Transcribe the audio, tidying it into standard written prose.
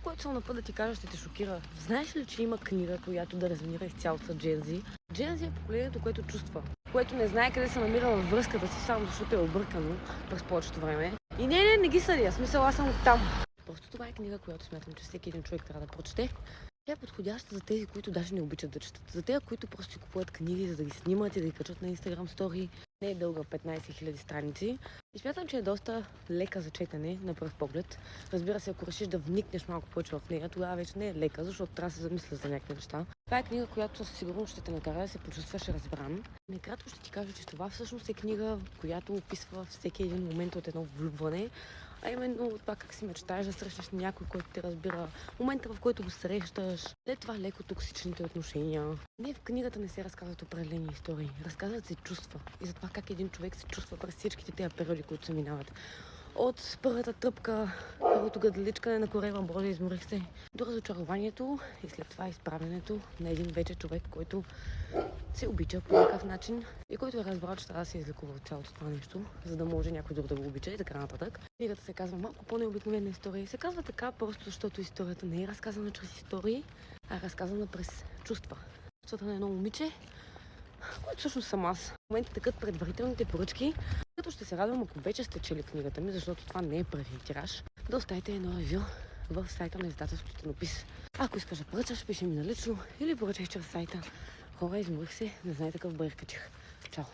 което съм на път да ти кажа, ще те шокира. Знаеш ли, че има книга, която да резонира изцяло с Джензи? Джензи е поколението, което чувства, което не знае къде се намира във връзката си, само защото е объркано през повечето време. И не ги съдя, смисъл аз съм оттам. Просто това е книга, която смятам, че всеки един човек трябва да прочете. Тя е подходяща за тези, които даже не обичат да четат. За тези, които просто си купуват книги, за да ги снимат и да ги качат на Instagram Story. Не е дълга 15 000 страници. И смятам, че е доста лека за четене на пръв поглед. Разбира се, ако решиш да вникнеш малко повече в нея, тогава вече не е лека, защото трябва да се замисля за някакви неща. Това е книга, която със сигурност ще те накара да се почувстваш разбран. Накратко ще ти кажа, че това всъщност е книга, която описва всеки един момент от едно влюбване. А именно това как си мечтаеш да срещнеш някой, който те разбира, момента в който го срещаш, след това леко токсичните отношения. Не, в книгата не се разказват определени истории, разказват се чувства и за това как един човек се чувства през всичките тези периоди, които се минават. От първата тръпка, първото гадаличкане на корема, Боже, изморих се, до разочарованието и след това изправянето на един вече човек, който се обича по някакъв начин и който е разбрал, че трябва да се излекува от цялото това нещо, за да може някой друг да го обича и така нататък. Книгата се казва малко по-необикновена история и се казва така просто, защото историята не е разказана чрез истории, а е разказана през чувства. Чувствата на едно момиче, което всъщност съм аз. В момента тъкат предварителните поръчки, като ще се радвам, ако вече сте чели книгата ми, защото това не е първият тираж, да оставите едно ревю в сайта на издателството Стенопис. Ако искаш да поръчаш, пиши ми налично или поръчай чрез сайта. Хора, изморих се, не знаете какъв бъркачих. Чао!